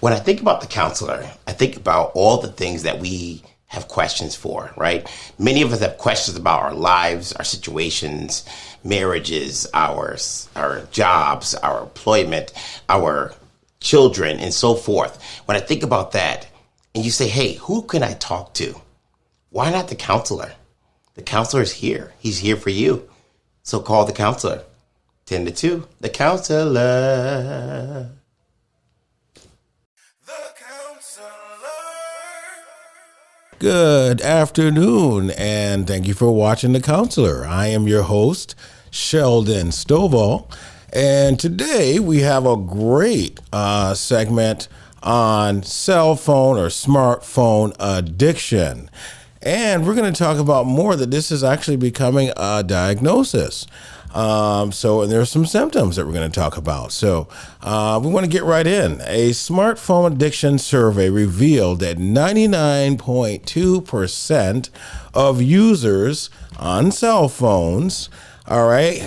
When I think about the counselor, I think about all the things that we have questions for, right? Many of us have questions about our lives, our situations, marriages, our jobs, our employment, our children, and so forth. When I think about that, and you say, hey, who can I talk to? Why not the counselor? The counselor is here. He's here for you. So call the counselor. 10 to 2, the counselor. Good afternoon, and thank you for watching The Counselor. I am your host, Sheldon Stovall, and today we have a great segment on cell phone or smartphone addiction. And we're going to talk about more that this is actually becoming a diagnosis. And there's some symptoms that we're going to talk about. So we want to get right in. A smartphone addiction survey revealed that 99.2% of users on cell phones,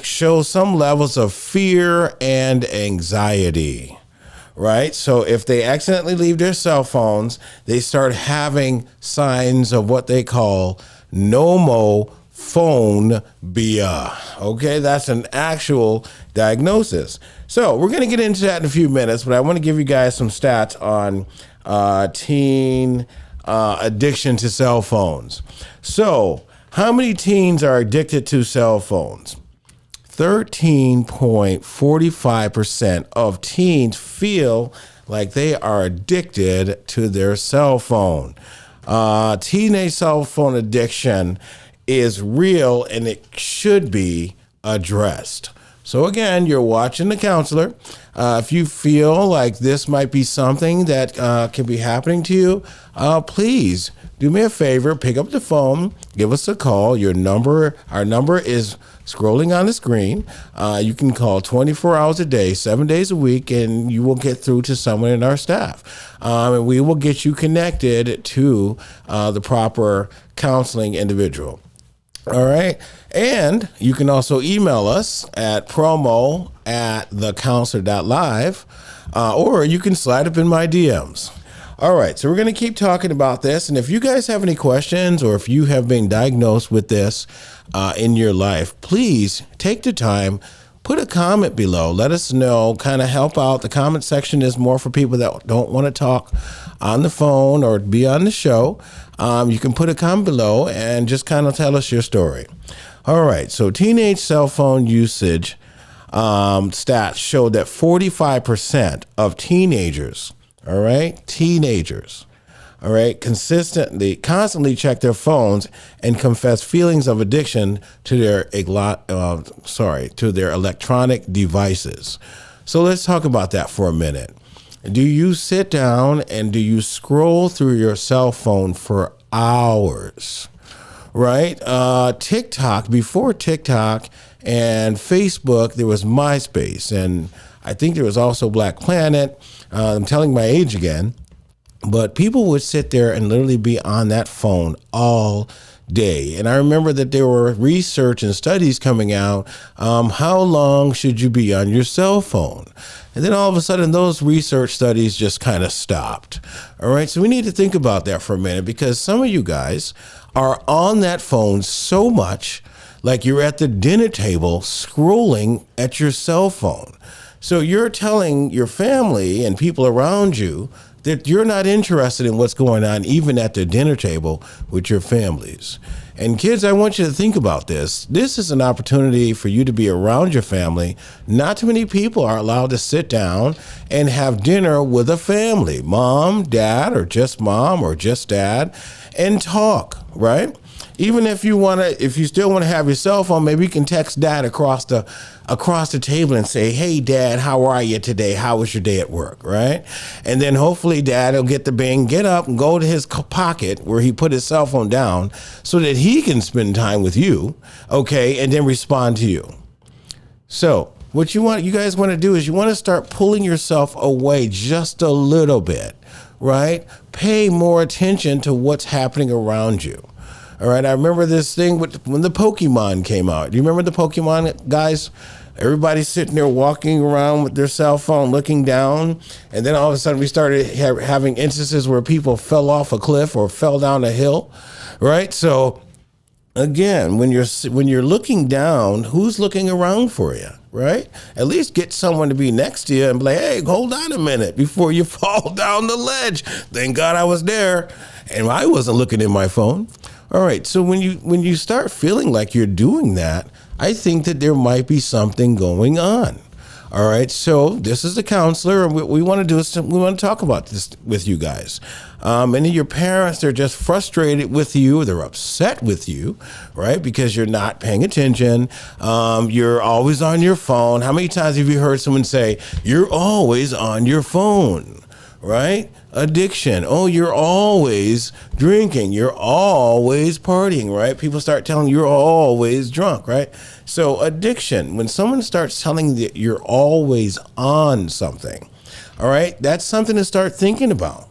show some levels of fear and anxiety. Right? So if they accidentally leave their cell phones, they start having signs of what they call Nomophonebia. Okay, that's an actual diagnosis. So we're going to get into that in a few minutes, but I want to give you guys some stats on teen addiction to cell phones. So how many teens are addicted to cell phones? 13.45% of teens feel like they are addicted to their cell phone. Teenage cell phone addiction is real and it should be addressed. So again, you're watching The Counselor. If you feel like this might be something that can be happening to you, please do me a favor, pick up the phone, give us a call. Our number is scrolling on the screen. You can call 24 hours a day, 7 days a week, and you will get through to someone in our staff. And we will get you connected to the proper counseling individual. All right. And you can also email us at promo@thecounselor.live, or you can slide up in my DMs. All right. So we're going to keep talking about this. And if you guys have any questions or if you have been diagnosed with this in your life, please take the time, put a comment below. Let us know, kind of help out. The comment section is more for people that don't want to talk on the phone or be on the show. You can put a comment below and just kind of tell us your story. All right. So teenage cell phone usage stats show that 45% of teenagers, constantly check their phones and confess feelings of addiction to their electronic devices. So let's talk about that for a minute. Do you sit down and do you scroll through your cell phone for hours? Right? Before TikTok and Facebook, there was MySpace, and I think there was also Black Planet. I'm telling my age again. But people would sit there and literally be on that phone all day. And I remember that there were research and studies coming out. How long should you be on your cell phone? And then all of a sudden, those research studies just kind of stopped. All right. So we need to think about that for a minute, because some of you guys are on that phone so much, like you're at the dinner table scrolling at your cell phone. So you're telling your family and people around you that you're not interested in what's going on, even at the dinner table with your families. And kids, I want you to think about this. This is an opportunity for you to be around your family. Not too many people are allowed to sit down and have dinner with a family, mom, dad, or just mom or just dad, and talk, right? Even if you still want to have your cell phone, maybe you can text dad across the table and say, hey, dad, how are you today? How was your day at work, right? And then hopefully dad will get up and go to his pocket where he put his cell phone down so that he can spend time with you, okay, and then respond to you. So what you guys want to do is you want to start pulling yourself away just a little bit, right? Pay more attention to what's happening around you. All right, I remember this thing when the Pokemon came out. Do you remember the Pokemon, guys? Everybody's sitting there walking around with their cell phone looking down, and then all of a sudden we started having instances where people fell off a cliff or fell down a hill, right? So again, when you're looking down, who's looking around for you, right? At least get someone to be next to you and be like, hey, hold on a minute before you fall down the ledge. Thank God I was there, and I wasn't looking at my phone. All right, so when you start feeling like you're doing that, I think that there might be something going on. All right, so this is the counselor, and what we want to do is we want to talk about this with you guys. Many of your parents, they're just frustrated with you. They're upset with you, right, because you're not paying attention. You're always on your phone. How many times have you heard someone say, you're always on your phone, right? Addiction. Oh, you're always drinking. You're always partying, right? People start telling you you're always drunk, right? So addiction, when someone starts telling you that you're always on something, all right, that's something to start thinking about,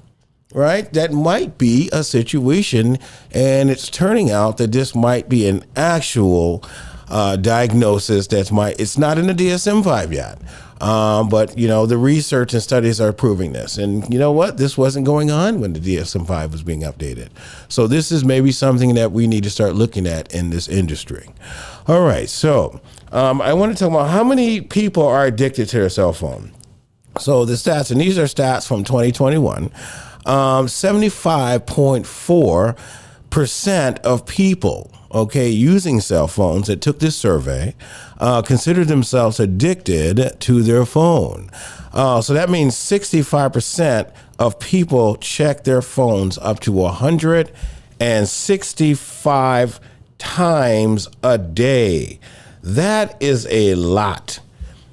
right? That might be a situation, and it's turning out that this might be an actual diagnosis it's not in the DSM-5 yet. But, the research and studies are proving this. And you know what? This wasn't going on when the DSM-5 was being updated. So this is maybe something that we need to start looking at in this industry. All right. So I want to talk about how many people are addicted to their cell phone. So the stats, and these are stats from 2021, 75.4% of people using cell phones that took this survey consider themselves addicted to their phone. So that means 65% of people check their phones up to 165 times a day. That is a lot.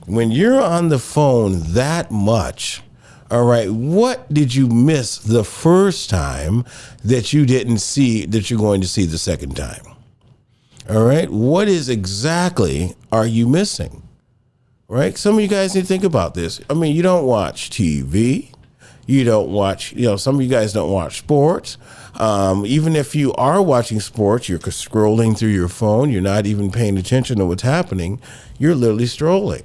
When you're on the phone that much, all right, what did you miss the first time that you didn't see that you're going to see the second time? All right, what is exactly are you missing? Right? Some of you guys need to think about this. I mean, you don't watch TV. You don't watch, some of you guys don't watch sports. Even if you are watching sports, you're scrolling through your phone. You're not even paying attention to what's happening. You're literally strolling.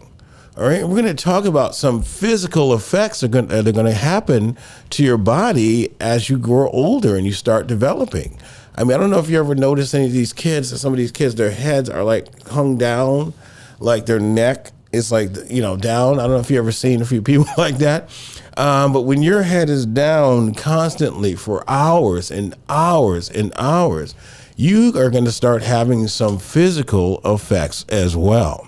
All right, we're going to talk about some physical effects that are going to happen to your body as you grow older and you start developing. I mean, I don't know if you ever noticed any of these kids, some of these kids, their heads are like hung down, like their neck is like, down. I don't know if you ever seen a few people like that. But when your head is down constantly for hours and hours and hours, you are going to start having some physical effects as well.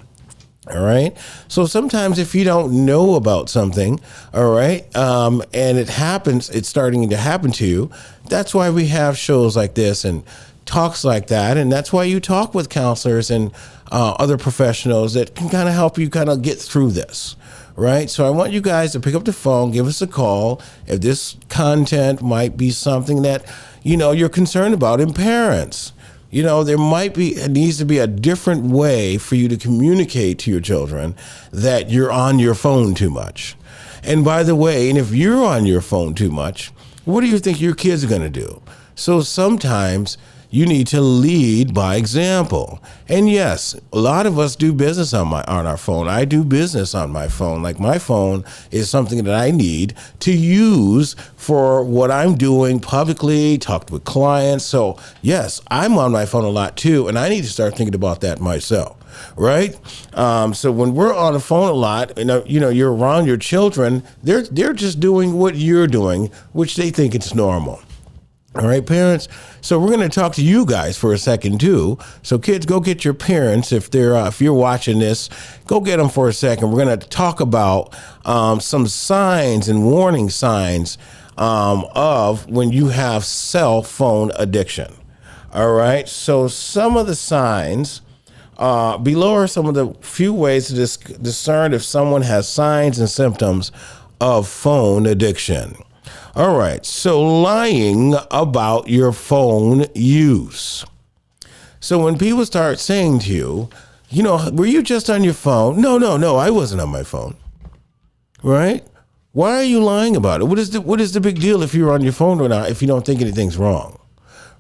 All right. So sometimes if you don't know about something, all right, and it's starting to happen to you, that's why we have shows like this and talks like that. And that's why you talk with counselors and other professionals that can kind of help you kind of get through this. Right. So I want you guys to pick up the phone, give us a call if this content might be something that, you're concerned about. And parents, it needs to be a different way for you to communicate to your children that you're on your phone too much. And by the way, and if you're on your phone too much, what do you think your kids are going to do? So sometimes you need to lead by example. And yes, a lot of us do business on our phone. I do business on my phone. Like my phone is something that I need to use for what I'm doing publicly, talk with clients. So yes, I'm on my phone a lot too, and I need to start thinking about that myself. Right? So when we're on the phone a lot, you're around your children, they're just doing what you're doing, which they think it's normal. All right, parents. So we're going to talk to you guys for a second too. So kids, go get your parents if you're watching this. Go get them for a second. We're going to talk about some signs and warning signs of when you have cell phone addiction. All right. So some of the signs below are some of the few ways to discern if someone has signs and symptoms of phone addiction. All right, so lying about your phone use. So when people start saying to you, were you just on your phone? No, I wasn't on my phone. Right? Why are you lying about it? What is the big deal if you're on your phone or not if you don't think anything's wrong?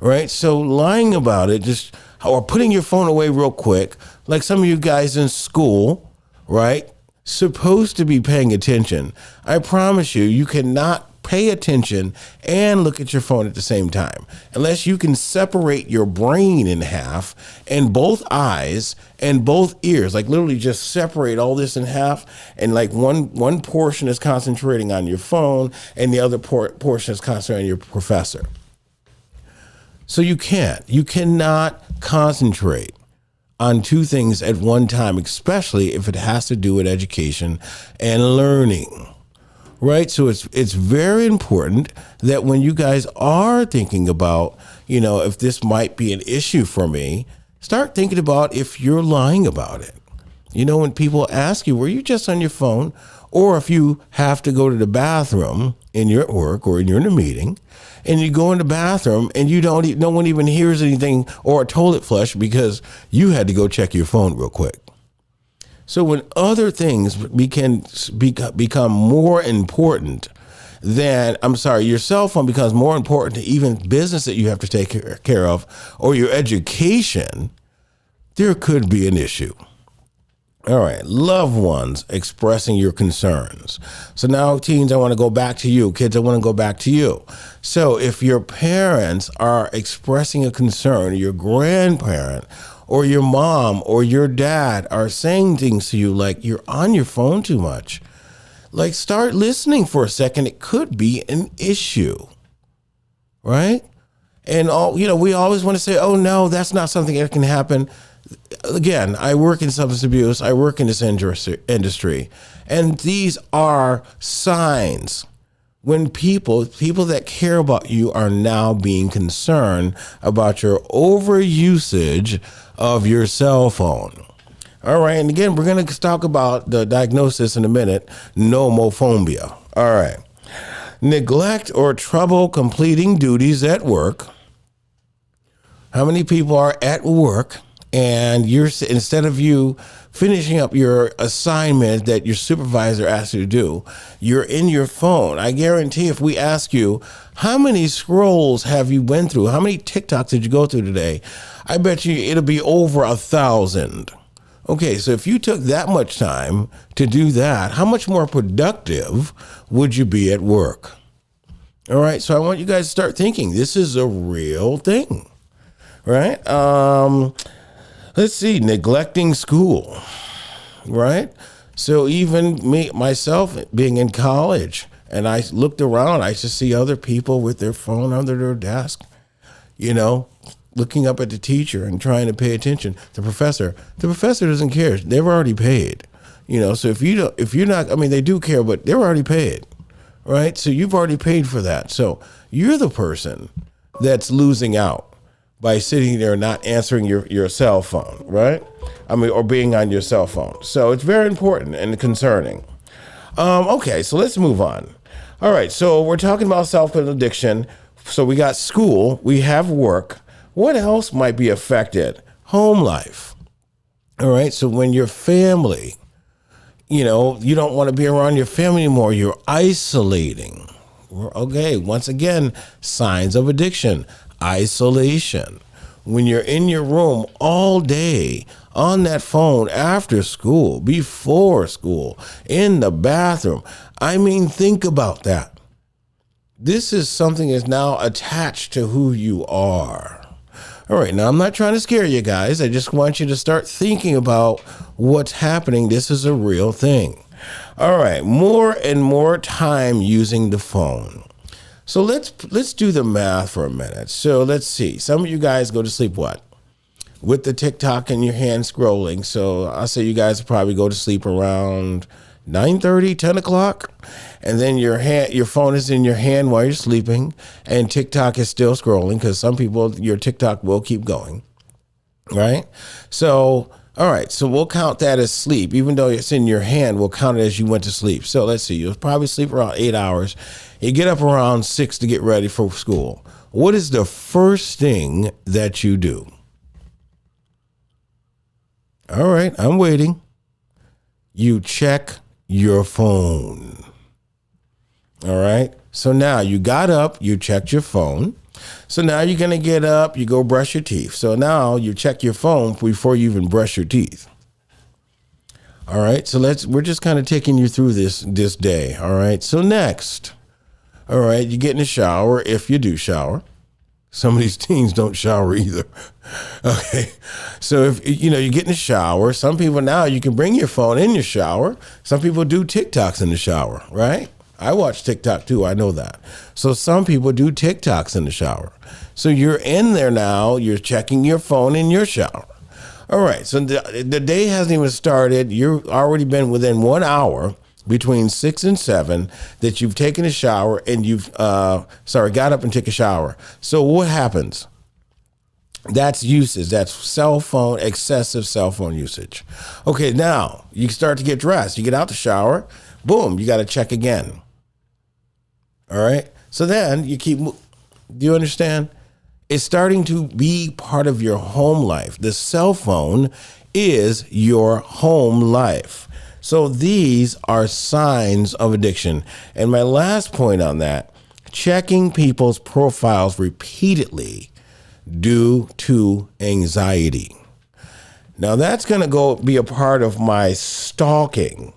right? So lying about it, just or putting your phone away real quick, like some of you guys in school, right? Supposed to be paying attention. I promise you, you cannot pay attention and look at your phone at the same time unless you can separate your brain in half and both eyes and both ears, like literally just separate all this in half, and like one portion is concentrating on your phone and the other portion is concentrating on your professor. So you cannot concentrate on two things at one time, especially if it has to do with education and learning. Right. So it's very important that when you guys are thinking about, if this might be an issue for me, start thinking about if you're lying about it. When people ask you, were you just on your phone? Or if you have to go to the bathroom in your work or you're in a meeting and you go in the bathroom and no one even hears anything or a toilet flush because you had to go check your phone real quick. So when other things become more important your cell phone becomes more important to even business that you have to take care of or your education, there could be an issue. All right, loved ones expressing your concerns. So now, teens, I want to go back to you. Kids, I want to go back to you. So if your parents are expressing a concern, your grandparent, or your mom or your dad are saying things to you like you're on your phone too much, like start listening for a second. It could be an issue, right? And we always want to say, oh no, that's not something that can happen. Again, I work in substance abuse. I work in this industry, and these are signs when people that care about you are now being concerned about your overusage of your cell phone. All right. And again, we're going to talk about the diagnosis in a minute, nomophonebia. All right. Neglect or trouble completing duties at work. How many people are at work and instead of you finishing up your assignment that your supervisor asked you to do, you're in your phone? I guarantee if we ask you, how many scrolls have you went through? How many TikToks did you go through today? I bet you it'll be over 1,000. Okay, so if you took that much time to do that, how much more productive would you be at work? All right, so I want you guys to start thinking this is a real thing, right? Let's see, neglecting school, right? So even myself being in college, and I looked around, I just see other people with their phone under their desk, looking up at the teacher and trying to pay attention. The professor doesn't care. They've already paid, so if you're not, they do care, but they're already paid, right? So you've already paid for that. So you're the person that's losing out by sitting there not answering your cell phone, right? Or being on your cell phone. So it's very important and concerning. Okay, so let's move on. All right, so we're talking about self-addiction. So we got school, we have work. What else might be affected? Home life. All right, so when your family, you don't want to be around your family anymore, you're isolating. Okay, once again, signs of addiction. Isolation. When you're in your room all day, on that phone, after school, before school, in the bathroom. Think about that. This is something that's now attached to who you are. All right, now I'm not trying to scare you guys. I just want you to start thinking about what's happening. This is a real thing. All right, more and more time using the phone. So let's do the math for a minute. So let's see. Some of you guys go to sleep what? With the TikTok in your hand scrolling. So I'll say you guys probably go to sleep around 9:30, 10 o'clock. And then your phone is in your hand while you're sleeping. And TikTok is still scrolling because some people, your TikTok will keep going. Right? So, all right. So we'll count that as sleep. Even though it's in your hand, we'll count it as you went to sleep. So let's see. You'll probably sleep around 8 hours. You get up around 6 to get ready for school. What is the first thing that you do? All right, I'm waiting. You check your phone. All right, So now you got up, you checked your phone. So now you're going to get up, you go brush your teeth. So now you check your phone before you even brush your teeth. All right, so we're just kind of taking you through this day. All right, so next, all right, you get in the shower if you do shower. Some of these teens don't shower either. Okay, so if you get in the shower, some people now you can bring your phone in your shower. Some people do TikToks in the shower, right? I watch TikTok too, I know that. So some people do TikToks in the shower. So you're in there now, you're checking your phone in your shower. All right, so the day hasn't even started. You've already been within 1 hour between 6 and 7 that you've taken a shower and you've, got up and took a shower. So what happens? That's usage. That's excessive cell phone usage. Okay, now you start to get dressed. You get out the shower, boom, you got to check again. All right, so then you keep, do you understand? It's starting to be part of your home life. The cell phone is your home life. So these are signs of addiction. And my last point on that, checking people's profiles repeatedly due to anxiety. Now that's going to be a part of my stalking.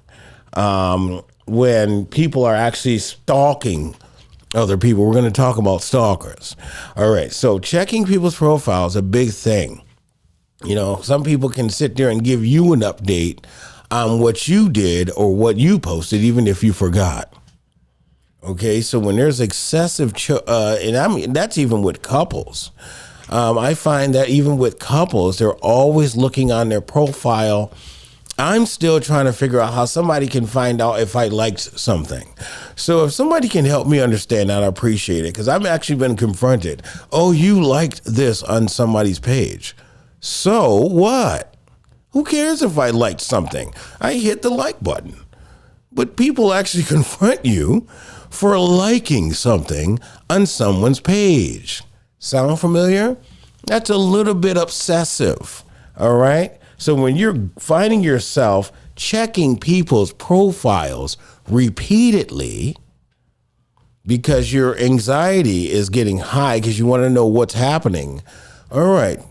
When people are actually stalking other people, we're going to talk about stalkers. All right, so checking people's profiles is a big thing. Some people can sit there and give you an update on what you did or what you posted, even if you forgot. Okay, so when there's excessive, and I mean, that's even with couples. I find that even with couples, they're always looking on their profile. I'm still trying to figure out how somebody can find out if I liked something. So if somebody can help me understand that, I appreciate it, because I've actually been confronted. Oh, you liked this on somebody's page. So what? Who cares if I liked something? I hit the like button. But people actually confront you for liking something on someone's page. Sound familiar? That's a little bit obsessive, all right? So when you're finding yourself checking people's profiles repeatedly because your anxiety is getting high because you want to know what's happening, all right,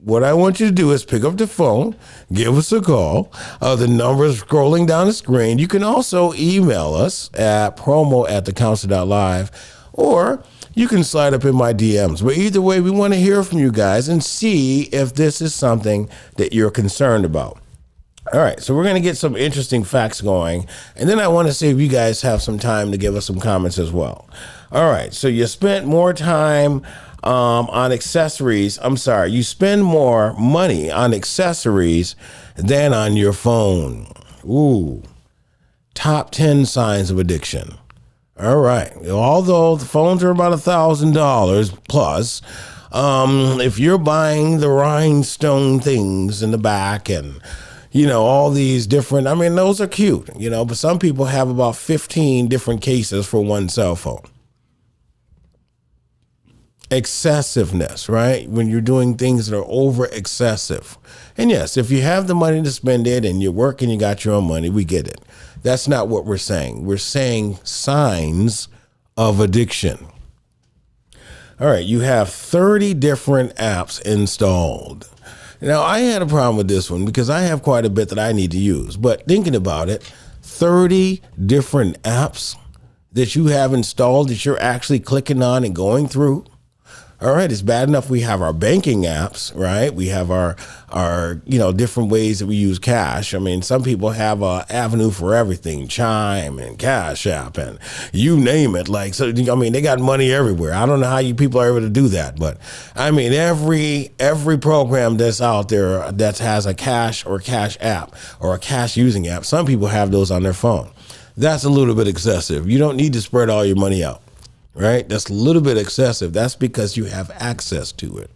what I want you to do is pick up the phone, give us a call. The number is scrolling down the screen. You can also email us at promo@thecounselor.live, or you can slide up in my DMs. But either way, we want to hear from you guys and see if this is something that you're concerned about. All right, so we're going to get some interesting facts going, and then I want to see if you guys have some time to give us some comments as well. All right, so you spent more time on accessories. You spend more money on accessories than on your phone. Ooh, top 10 signs of addiction. All right. Although the phones are about $1,000 plus, if you're buying the rhinestone things in the back and, all these different, those are cute, but some people have about 15 different cases for one cell phone. Excessiveness, right? When you're doing things that are over excessive. And yes, if you have the money to spend it and you're working, you got your own money, we get it. That's not what we're saying. We're saying signs of addiction. All right, you have 30 different apps installed. Now, I had a problem with this one because I have quite a bit that I need to use. But thinking about it, 30 different apps that you have installed that you're actually clicking on and going through. All right, it's bad enough we have our banking apps, right? We have our different ways that we use cash. Some people have a Avenue for everything, Chime and Cash App and you name it. They got money everywhere. I don't know how you people are able to do that, but every program that's out there that has a cash or cash app or a cash using app, some people have those on their phone. That's a little bit excessive. You don't need to spread all your money out. Right? That's a little bit excessive. That's because you have access to it,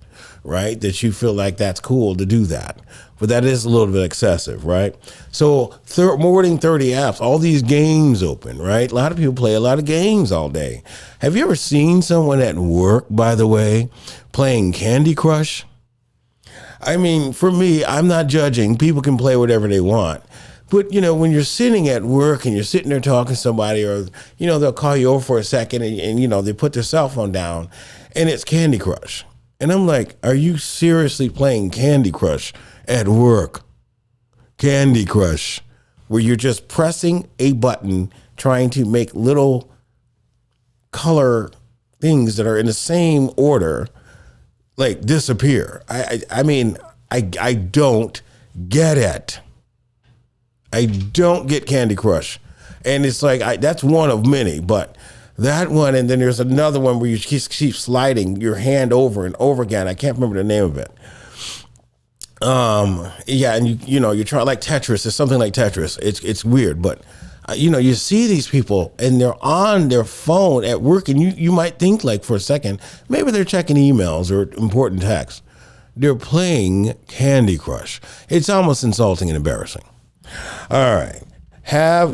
right? That you feel like that's cool to do that. But that is a little bit excessive, right? So more than 30 apps, all these games open, right? A lot of people play a lot of games all day. Have you ever seen someone at work, by the way, playing Candy Crush? For me, I'm not judging. People can play whatever they want. But, when you're sitting at work and you're sitting there talking to somebody, or, they'll call you over for a second and they put their cell phone down and it's Candy Crush. And I'm like, are you seriously playing Candy Crush at work? Candy Crush, where you're just pressing a button trying to make little color things that are in the same order like disappear. I mean, I don't get it. I don't get Candy Crush. And it's like, that's one of many, but that one, and then there's another one where you keep sliding your hand over and over again. I can't remember the name of it. Yeah, and you try like Tetris. It's something like Tetris. It's weird, but you see these people and they're on their phone at work, and you might think like for a second, maybe they're checking emails or important texts. They're playing Candy Crush. It's almost insulting and embarrassing. All right.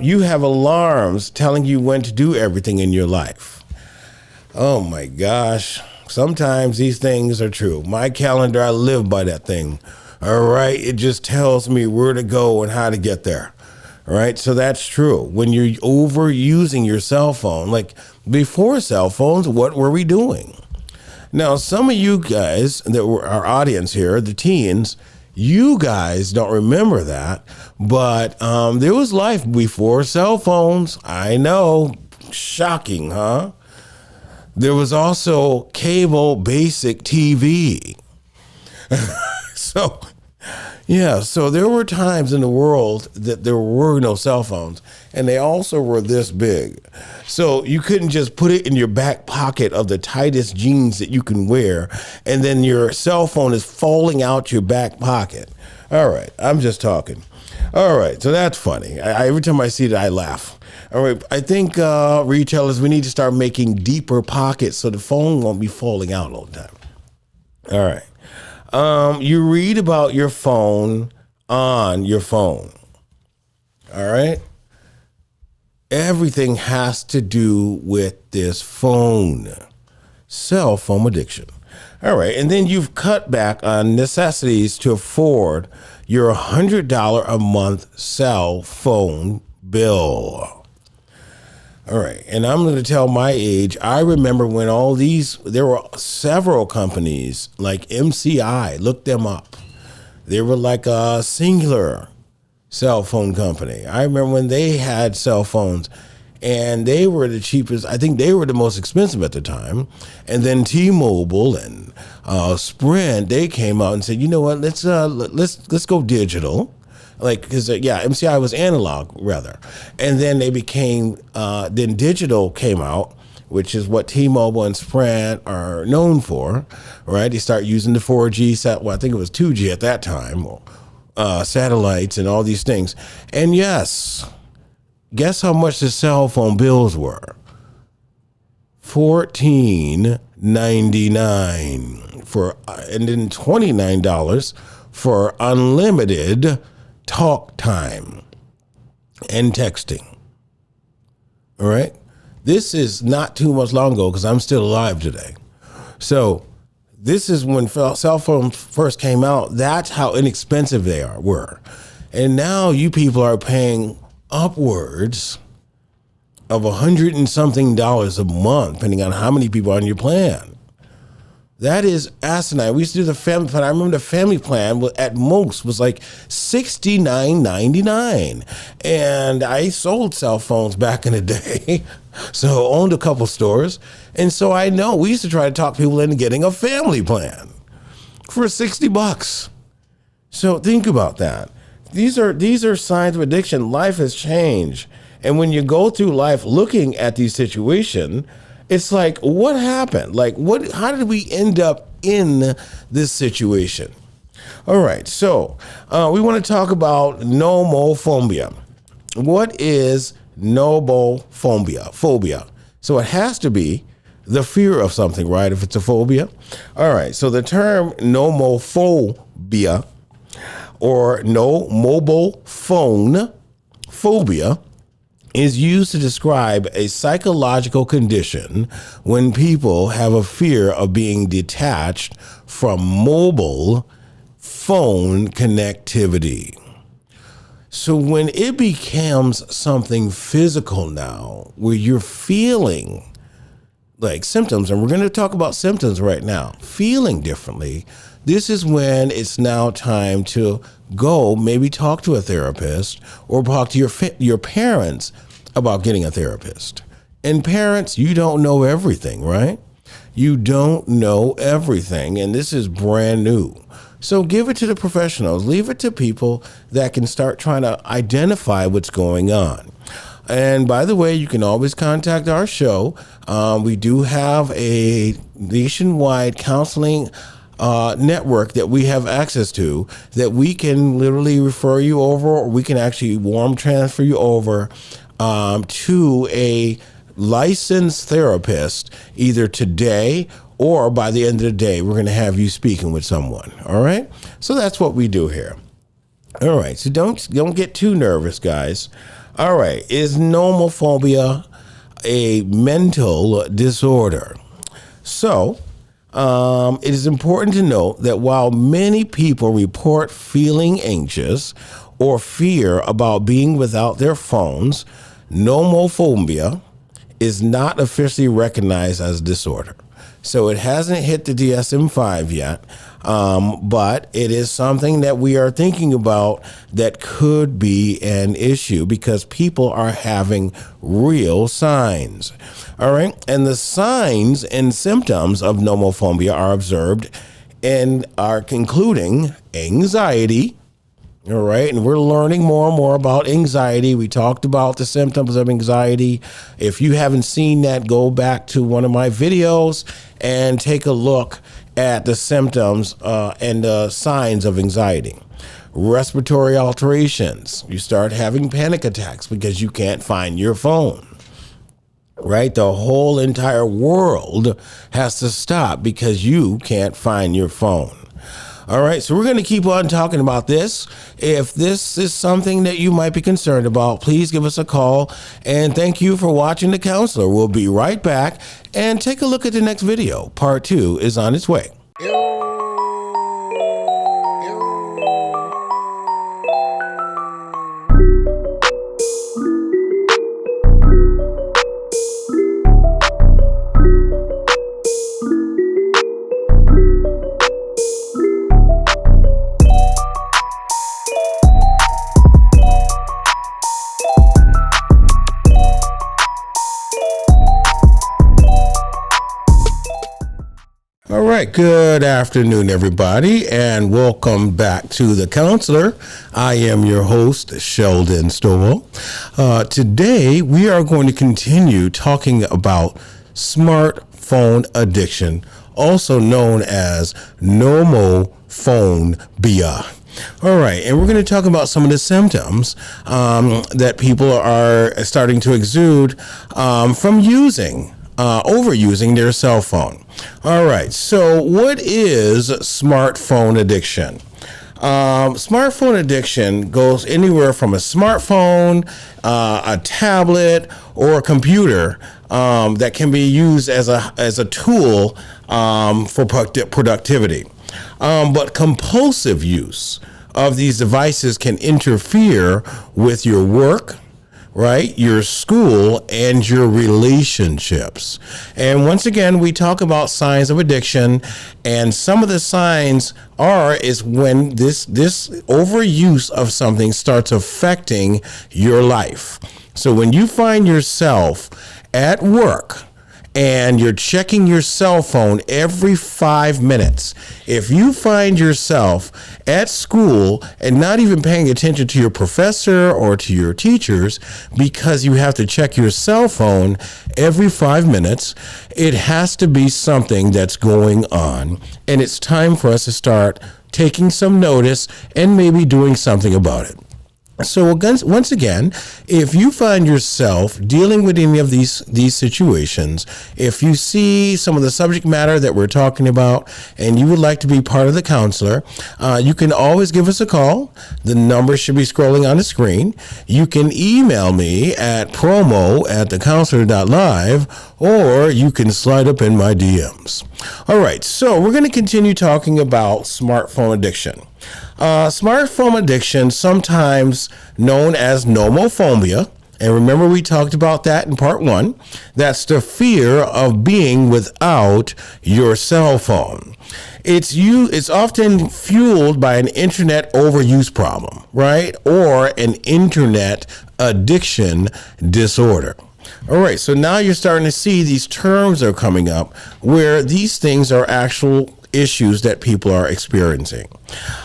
You have alarms telling you when to do everything in your life. Oh my gosh. Sometimes these things are true. My calendar, I live by that thing. All right. It just tells me where to go and how to get there. All right. So that's true. When you're overusing your cell phone, like before cell phones, what were we doing? Now, some of you guys that were our audience here, the teens, you guys don't remember that, but there was life before cell phones. I know. Shocking, huh? There was also cable basic TV. So there were times in the world that there were no cell phones, and they also were this big. So you couldn't just put it in your back pocket of the tightest jeans that you can wear, and then your cell phone is falling out your back pocket. All right, I'm just talking. All right, so that's funny. Every time I see that, I laugh. All right, I think retailers, we need to start making deeper pockets so the phone won't be falling out all the time. All right. You read about your phone on your phone. All right. Everything has to do with this phone. Cell phone addiction. All right. And then you've cut back on necessities to afford your $100 a month cell phone bill. All right. And I'm going to tell my age. I remember when there were several companies like MCI, look them up. They were like a singular cell phone company. I remember when they had cell phones, and they were the cheapest. I think they were the most expensive at the time. And then T-Mobile and Sprint, they came out and said, you know what, let's go digital. Because MCI was analog rather, and then they became then digital came out, which is what T-Mobile and Sprint are known for, right? They start using the 4G I think it was 2G at that time, satellites and all these things. And yes, guess how much the cell phone bills were? $14.99 and then $29 for unlimited talk time and texting. All right. This is not too much long ago because I'm still alive today. So this is when cell phones first came out. That's how inexpensive they were. And now you people are paying upwards of $100 and something a month, depending on how many people are on your plan. That is asinine. We used to do the family plan. I remember the family plan at most was like $69.99. And I sold cell phones back in the day. So owned a couple stores. And so I know we used to try to talk people into getting a family plan for $60. So think about that. These are signs of addiction. Life has changed. And when you go through life looking at these situations, it's like, what happened? Like, how did we end up in this situation? All right, so we want to talk about nomophobia. What is nomophobia? So it has to be the fear of something, right? If it's a phobia. All right, so the term nomophobia or no mobile phone phobia is used to describe a psychological condition when people have a fear of being detached from mobile phone connectivity. So when it becomes something physical now, where you're feeling like symptoms, and we're going to talk about symptoms right now, feeling differently, this is when it's now time to go maybe talk to a therapist or talk to your parents about getting a therapist. And parents, you don't know everything, right? You don't know everything, and this is brand new. So give it to the professionals. Leave it to people that can start trying to identify what's going on. And by the way, you can always contact our show. We do have a nationwide counseling network that we have access to, that we can literally refer you over, or we can actually warm transfer you over to a licensed therapist either today or by the end of the day. We're going to have you speaking with someone. All right. So that's what we do here. All right. So don't get too nervous, guys. All right. Is nomophobia a mental disorder? So it is important to note that while many people report feeling anxious or fear about being without their phones, nomophobia is not officially recognized as a disorder. So it hasn't hit the dsm-v yet, but it is something that we are thinking about that could be an issue because people are having real signs. All right. And the signs and symptoms of nomophobia are observed and are including anxiety. All right. And we're learning more and more about anxiety. We talked about the symptoms of anxiety. If you haven't seen that, go back to one of my videos and take a look at the symptoms and the signs of anxiety. Respiratory alterations. You start having panic attacks because you can't find your phone. Right? The whole entire world has to stop because you can't find your phone. All right, so we're going to keep on talking about this. If this is something that you might be concerned about, please give us a call. And thank you for watching The Counselor. We'll be right back and take a look at the next video. Part 2 is on its way. All right, good afternoon, everybody, and welcome back to The Counselor. I am your host, Sheldon Stovall. Today, we are going to continue talking about smartphone addiction, also known as Nomophonebia. All right, and we're going to talk about some of the symptoms that people are starting to exude from overusing their cell phone. All right, so what is smartphone addiction? Smartphone addiction goes anywhere from a smartphone, a tablet, or a computer that can be used as a tool for productivity. But compulsive use of these devices can interfere with your work, right, your school, and your relationships. And once again, we talk about signs of addiction, and some of the signs is when this overuse of something starts affecting your life. So when you find yourself at work and you're checking your cell phone every 5 minutes, if you find yourself at school and not even paying attention to your professor or to your teachers because you have to check your cell phone every 5 minutes, it has to be something that's going on. And it's time for us to start taking some notice and maybe doing something about it. So once again, if you find yourself dealing with any of these situations, if you see some of the subject matter that we're talking about and you would like to be part of The Counselor, you can always give us a call. The number should be scrolling on the screen. You can email me at promo@thecounselor.live, or you can slide up in my DMs. All right, so we're going to continue talking about smartphone addiction. Smartphone addiction, sometimes known as nomophobia, and remember we talked about that in part 1, that's the fear of being without your cell phone. It's often fueled by an internet overuse problem, right? Or an internet addiction disorder. All right, so now you're starting to see these terms are coming up where these things are actual issues that people are experiencing.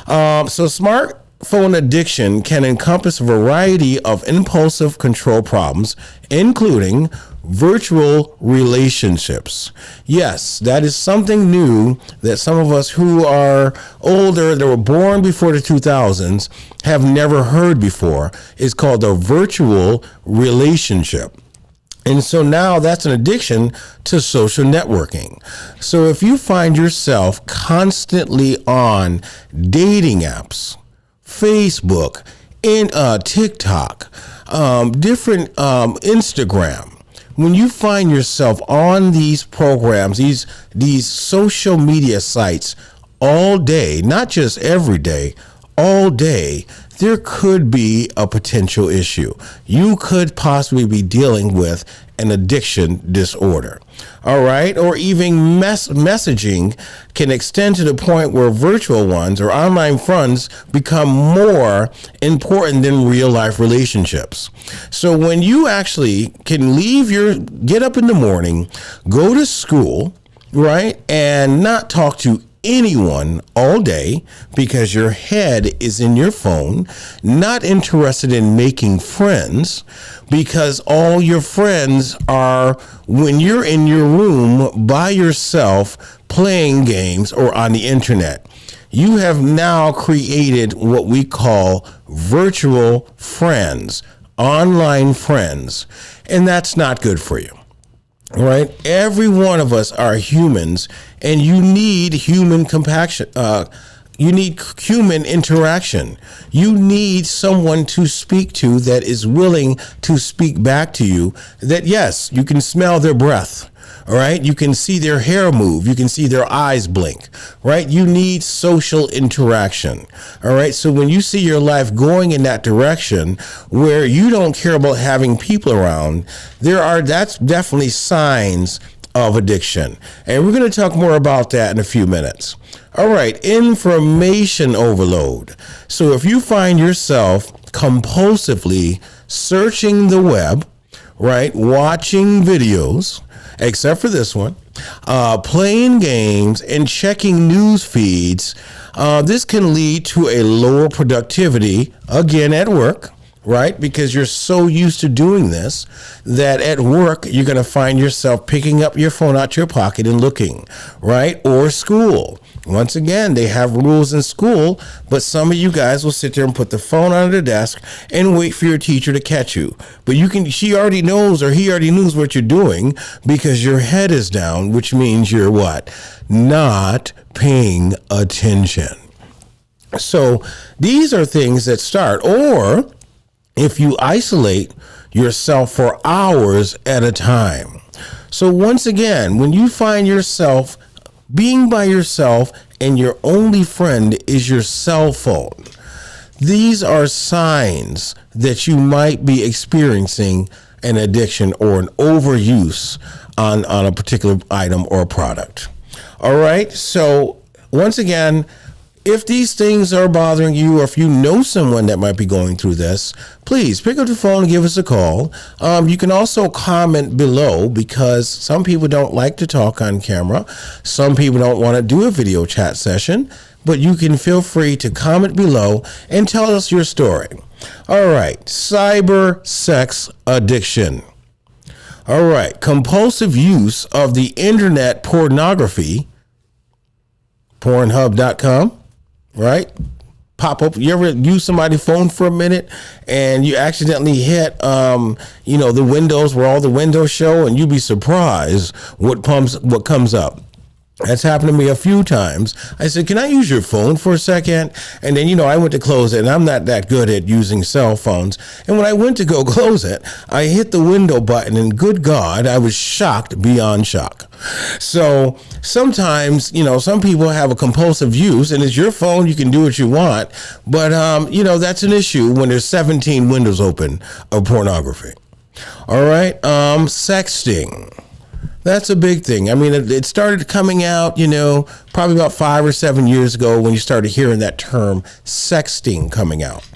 So smartphone addiction can encompass a variety of impulsive control problems, including virtual relationships. Yes, that is something new that some of us who are older, that were born before the 2000s, have never heard before. It's called a virtual relationship. And so now that's an addiction to social networking. So if you find yourself constantly on dating apps, Facebook, TikTok, different Instagram, when you find yourself on these programs, these social media sites all day, not just every day, all day, there could be a potential issue. You could possibly be dealing with an addiction disorder. All right. Or even messaging can extend to the point where virtual ones or online friends become more important than real life relationships. So when you actually can get up in the morning, go to school, right, and not talk to anyone all day because your head is in your phone, not interested in making friends because all your friends are when you're in your room by yourself playing games or on the internet. You have now created what we call virtual friends, online friends, and that's not good for you. All right. Every one of us are humans, and you need human compassion. You need human interaction. You need someone to speak to that is willing to speak back to you. That, yes, you can smell their breath. All right. You can see their hair move. You can see their eyes blink. Right. You need social interaction. All right. So when you see your life going in that direction where you don't care about having people around, that's definitely signs of addiction. And we're going to talk more about that in a few minutes. All right. Information overload. So if you find yourself compulsively searching the web, right, watching videos, except for this one, playing games and checking news feeds, this can lead to a lower productivity, again, at work, right? Because you're so used to doing this that at work, you're going to find yourself picking up your phone out your pocket and looking, right? Or school. Once again, they have rules in school, but some of you guys will sit there and put the phone under the desk and wait for your teacher to catch you. But she already knows or he already knows what you're doing because your head is down, which means you're what? Not paying attention. So these are things that start, or if you isolate yourself for hours at a time. So once again, when you find yourself being by yourself and your only friend is your cell phone, these are signs that you might be experiencing an addiction or an overuse on a particular item or product. All right. So once again, if these things are bothering you, or if you know someone that might be going through this, please pick up the phone and give us a call. You can also comment below because some people don't like to talk on camera. Some people don't want to do a video chat session, but you can feel free to comment below and tell us your story. All right. Cyber sex addiction. All right. Compulsive use of the internet pornography, Pornhub.com. Right? Pop up. You ever use somebody's phone for a minute and you accidentally hit, the windows where all the windows show, and you'd be surprised what comes up. That's happened to me a few times. I said, can I use your phone for a second? And then, I went to close it, and I'm not that good at using cell phones. And when I went to go close it, I hit the window button, and good God, I was shocked beyond shock. So sometimes, some people have a compulsive use, and it's your phone. You can do what you want. But, that's an issue when there's 17 windows open of pornography. All right. Sexting. That's a big thing. I mean, it started coming out, probably about 5 or 7 years ago when you started hearing that term sexting coming out.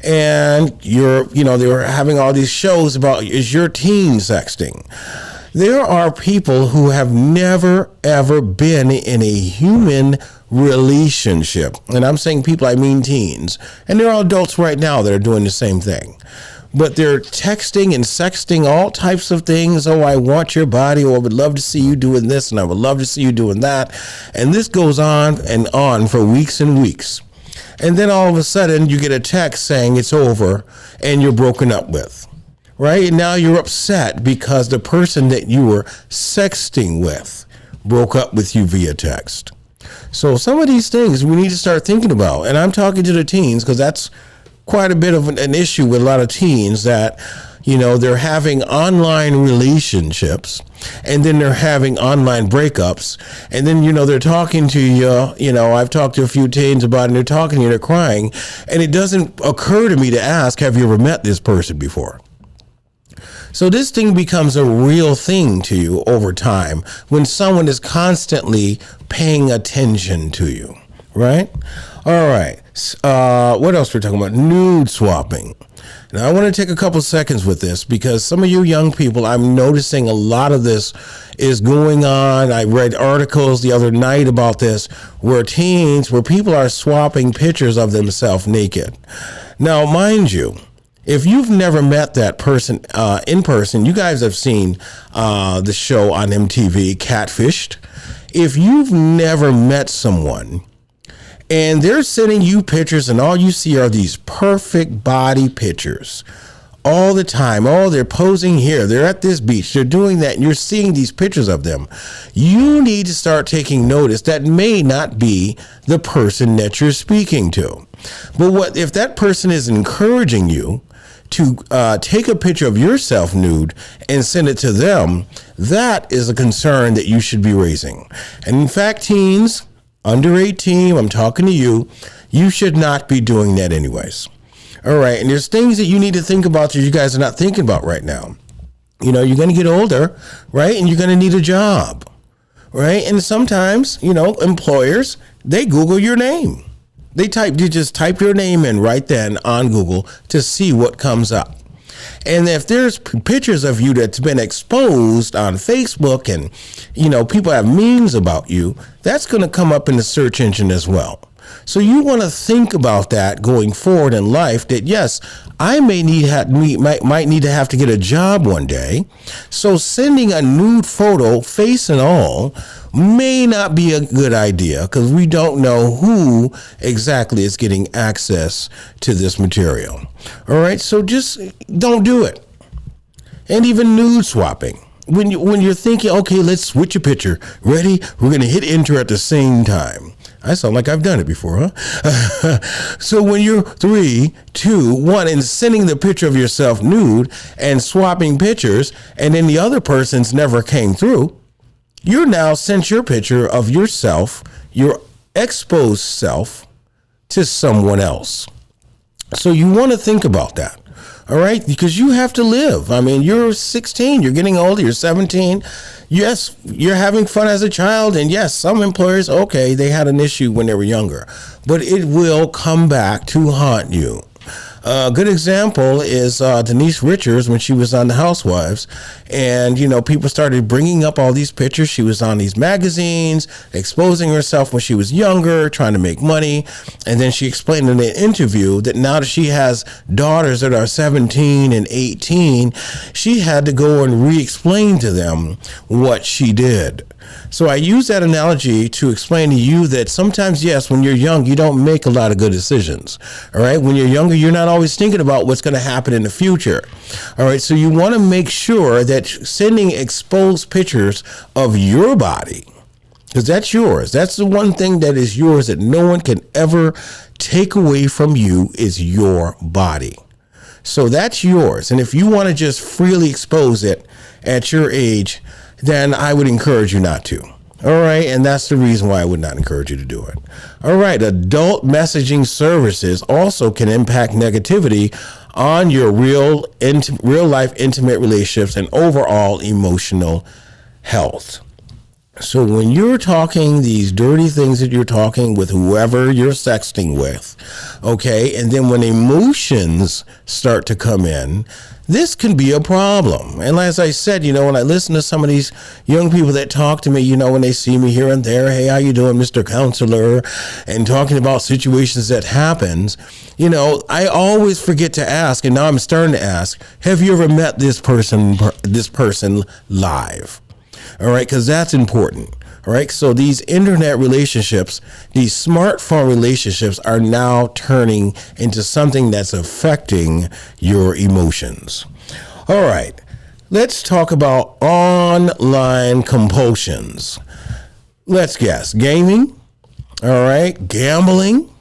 And they were having all these shows about, is your teen sexting? There are people who have never, ever been in a human relationship. And I'm saying people, I mean teens. And there are adults right now that are doing the same thing. But they're texting and sexting all types of things. Oh, I want your body. Oh, I would love to see you doing this, and I would love to see you doing that. And this goes on and on for weeks and weeks. And then all of a sudden, you get a text saying it's over and you're broken up with, right? And now you're upset because the person that you were sexting with broke up with you via text. So some of these things we need to start thinking about. And I'm talking to the teens because that's quite a bit of an issue with a lot of teens that, they're having online relationships and then they're having online breakups. And then, they're talking to you, I've talked to a few teens about it and they're talking to you, they're crying. And it doesn't occur to me to ask, have you ever met this person before? So this thing becomes a real thing to you over time when someone is constantly paying attention to you, right? All right. What else we're talking about? Nude swapping. Now, I want to take a couple seconds with this because some of you young people, I'm noticing a lot of this is going on. I read articles the other night about this where people are swapping pictures of themselves naked. Now, mind you, if you've never met that person in person, you guys have seen the show on MTV, Catfished. If you've never met someone and they're sending you pictures and all you see are these perfect body pictures all the time. Oh, they're posing here. They're at this beach. They're doing that. And you're seeing these pictures of them. You need to start taking notice that may not be the person that you're speaking to. But what if that person is encouraging you to take a picture of yourself nude and send it to them? That is a concern that you should be raising. And in fact, teens under 18, I'm talking to you, you should not be doing that anyways. All right. And there's things that you need to think about that you guys are not thinking about right now. You're going to get older, right? And you're going to need a job, right? And sometimes, employers, they Google your name. You just type your name in right then on Google to see what comes up. And if there's pictures of you that's been exposed on Facebook and, people have memes about you, that's going to come up in the search engine as well. So you want to think about that going forward in life, that yes, I might need to have to get a job one day. So sending a nude photo, face and all, may not be a good idea because we don't know who exactly is getting access to this material. All right, so just don't do it. And even nude swapping. When you're thinking, okay, let's switch a picture. Ready? We're going to hit enter at the same time. I sound like I've done it before, huh? So when you're 3, 2, 1 and sending the picture of yourself nude and swapping pictures, and then the other person's never came through, you now sent your picture of yourself, your exposed self, to someone else. So you want to think about that. All right, because you have to live. I mean, you're 16, you're getting older, you're 17. Yes, you're having fun as a child. And yes, some employers, okay, they had an issue when they were younger, but it will come back to haunt you. A good example is Denise Richards when she was on The Housewives. And, people started bringing up all these pictures. She was on these magazines, exposing herself when she was younger, trying to make money. And then she explained in an interview that now that she has daughters that are 17 and 18, she had to go and re-explain to them what she did. So I use that analogy to explain to you that sometimes, yes, when you're young, you don't make a lot of good decisions. All right. When you're younger, you're not always thinking about what's going to happen in the future. All right. So you want to make sure that sending exposed pictures of your body, because that's yours. That's the one thing that is yours that no one can ever take away from you is your body. So that's yours. And if you want to just freely expose it at your age, then I would encourage you not to. All right. And that's the reason why I would not encourage you to do it. All right. Adult messaging services also can impact negativity on your real life intimate relationships and overall emotional health. So when you're talking these dirty things that you're talking with whoever you're sexting with, okay, and then when emotions start to come in, this can be a problem. And as I said, when I listen to some of these young people that talk to me, when they see me here and there, hey, how you doing, Mr. Counselor, and talking about situations that happens, I always forget to ask, and now I'm starting to ask, have you ever met this person live? All right, because that's important. All right, so these internet relationships, these smartphone relationships are now turning into something that's affecting your emotions. All right, let's talk about online compulsions. Let's guess. Gaming. All right, gambling.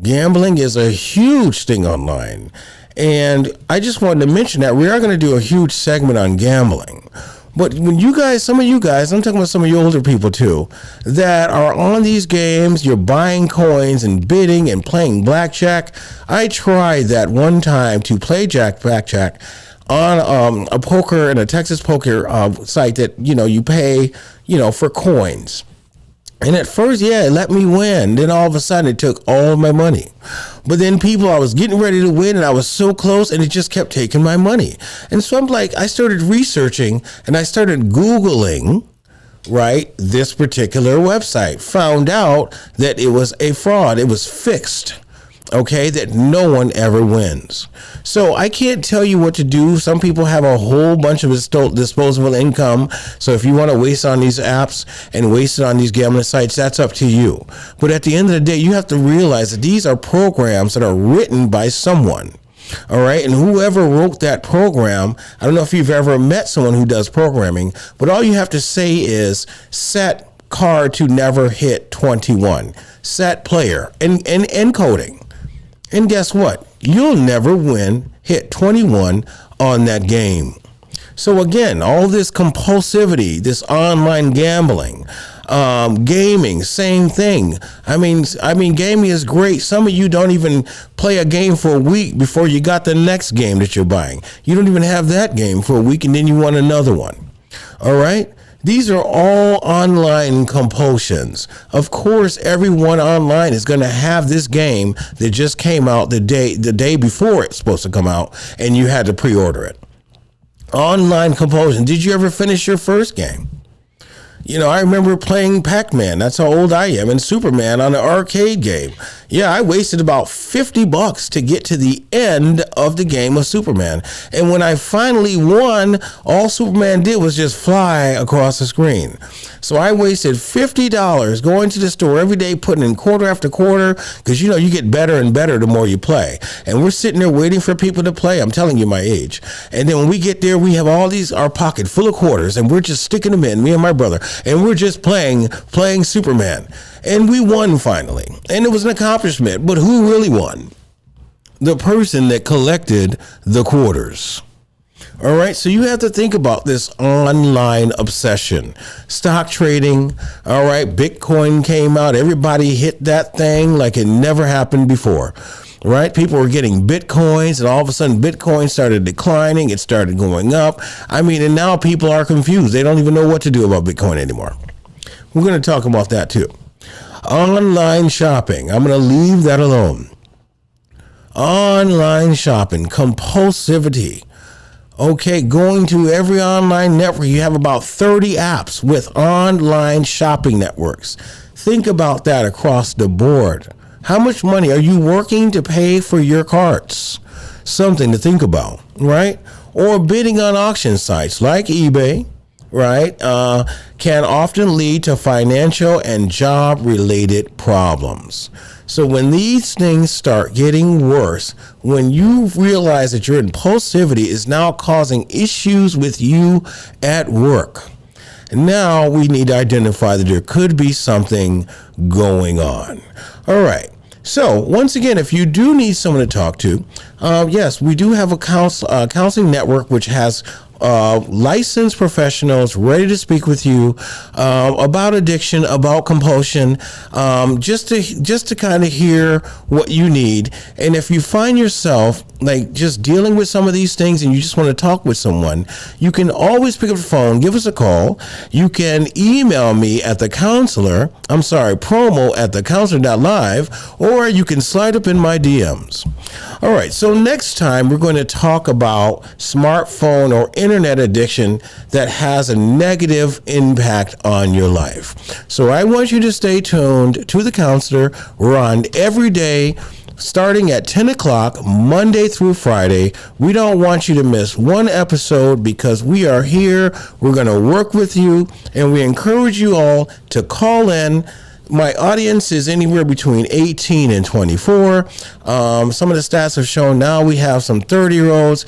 Gambling is a huge thing online. And I just wanted to mention that we are going to do a huge segment on gambling. But when some of you guys, I'm talking about some of you older people too, that are on these games, you're buying coins and bidding and playing blackjack. I tried that one time to play blackjack on a poker and a Texas poker site that, you pay, for coins. And at first, it let me win. Then all of a sudden, it took all of my money. But then I was getting ready to win, and I was so close, and it just kept taking my money. And so I started researching, and I started Googling, right, this particular website. Found out that it was a fraud. It was fixed. Okay, that no one ever wins. So I can't tell you what to do. Some people have a whole bunch of disposable income. So if you want to waste on these apps and waste it on these gambling sites, that's up to you. But at the end of the day, you have to realize that these are programs that are written by someone. All right. And whoever wrote that program, I don't know if you've ever met someone who does programming, but all you have to say is set card to never hit 21, set player and encoding. And guess what? You'll never hit 21 on that game. So again, all this compulsivity, this online gambling, gaming, same thing. I mean, gaming is great. Some of you don't even play a game for a week before you got the next game that you're buying. You don't even have that game for a week, and then you want another one. All right? These are all online compulsions. Of course, everyone online is going to have this game that just came out the day before it's supposed to come out, and you had to pre-order it. Online compulsion. Did you ever finish your first game? I remember playing Pac-Man. That's how old I am. And Superman on an arcade game. Yeah, I wasted about $50 to get to the end of the game of Superman. And when I finally won, all Superman did was just fly across the screen. So I wasted $50 going to the store every day, putting in quarter after quarter, because you get better and better the more you play. And we're sitting there waiting for people to play. I'm telling you my age. And then when we get there, we have our pocket full of quarters, and we're just sticking them in, me and my brother, and we're just playing Superman. And we won finally. And it was an accomplishment. But who really won? The person that collected the quarters. All right, so you have to think about this online obsession. Stock trading, all right, Bitcoin came out. Everybody hit that thing like it never happened before. Right? People were getting Bitcoins, and all of a sudden Bitcoin started declining. It started going up. And now people are confused. They don't even know what to do about Bitcoin anymore. We're going to talk about that too. Online shopping. I'm going to leave that alone. Online shopping, compulsivity. Okay, going to every online network. You have about 30 apps with online shopping networks. Think about that across the board. How much money are you working to pay for your carts? Something to think about, right? Or bidding on auction sites like eBay, right, can often lead to financial and job-related problems. So when these things start getting worse, when you realize that your impulsivity is now causing issues with you at work, Now we need to identify that there could be something going on. All right. So once again, if you do need someone to talk to, yes, we do have a counseling network which has licensed professionals ready to speak with you about addiction, about compulsion, just to kind of hear what you need. And if you find yourself like just dealing with some of these things and you just want to talk with someone, you can always pick up the phone, give us a call. You can email me at promo@thecounselor.live, or you can slide up in my DMs. All right, so next time we're going to talk about smartphone or internet addiction that has a negative impact on your life. So I want you to stay tuned to The Counselor. We're on every day, starting at 10 o'clock, Monday through Friday. We don't want you to miss one episode because we are here. We're going to work with you, and we encourage you all to call in. My audience is anywhere between 18 and 24. Some of the stats have shown now we have some 30-year-olds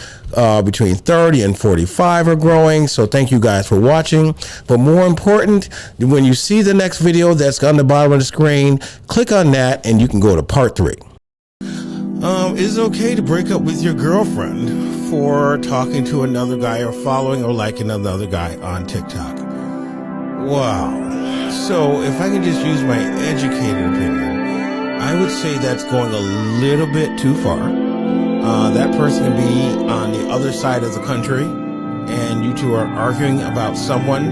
between 30 and 45 are growing. So thank you guys for watching. But more important, when you see the next video that's on the bottom of the screen, click on that and you can go to part 3. Is it okay to break up with your girlfriend for talking to another guy or following or liking another guy on TikTok? Wow. So if I can just use my educated opinion, I would say that's going a little bit too far. That person can be on the other side of the country and you two are arguing about someone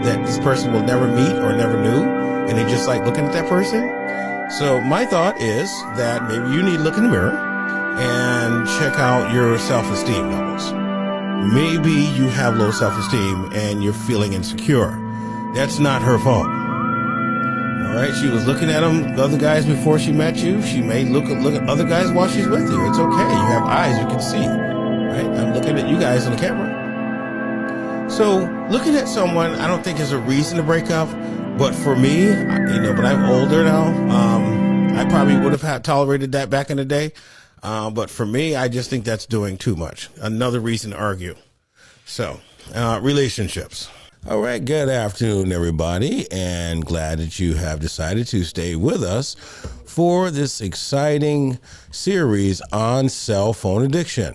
that this person will never meet or never knew, and they just like looking at that person. So my thought is that maybe you need to look in the mirror and check out your self-esteem levels. Maybe you have low self-esteem and you're feeling insecure. That's not her fault. All right, she was looking at the other guys before she met you. She may look at other guys while she's with you. It's okay. You have eyes, you can see. Right? I'm looking at you guys on the camera. So looking at someone, I don't think is a reason to break up. But for me, but I'm older now. I probably would have tolerated that back in the day. But for me, I just think that's doing too much. Another reason to argue. So, relationships. All right, good afternoon, everybody, and glad that you have decided to stay with us for this exciting series on cell phone addiction.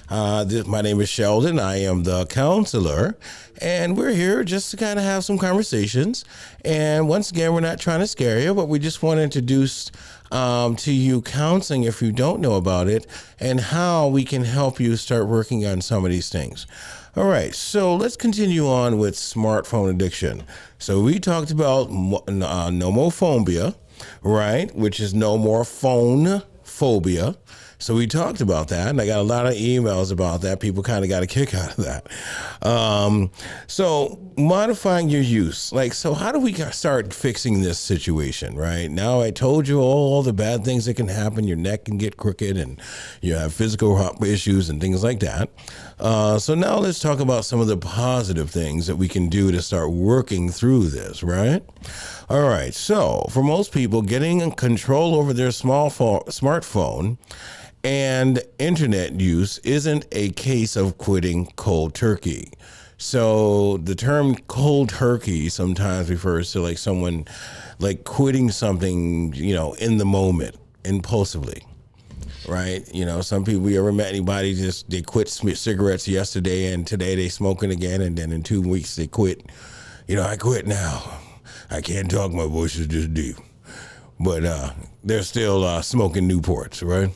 My name is Sheldon. I am the counselor, and we're here just to kind of have some conversations. And once again, we're not trying to scare you, but we just want to introduce to you counseling if you don't know about it and how we can help you start working on some of these things. All right, so let's continue on with smartphone addiction. So we talked about nomophonebia, right, which is no more phone phobia. So we talked about that, and I got a lot of emails about that. People kind of got a kick out of that. So modifying your use. So how do we start fixing this situation, right? Now I told you all the bad things that can happen. Your neck can get crooked, and you have physical issues and things like that. So now let's talk about some of the positive things that we can do to start working through this, right? All right, so for most people, getting control over their smartphone and internet use isn't a case of quitting cold turkey. So the term cold turkey sometimes refers to someone quitting something, in the moment, impulsively. Right? Some people, you ever met anybody they quit cigarettes yesterday and today they smoking again, and then in 2 weeks they quit. I quit now. I can't talk, my voice is just deep. But they're still smoking Newports, right?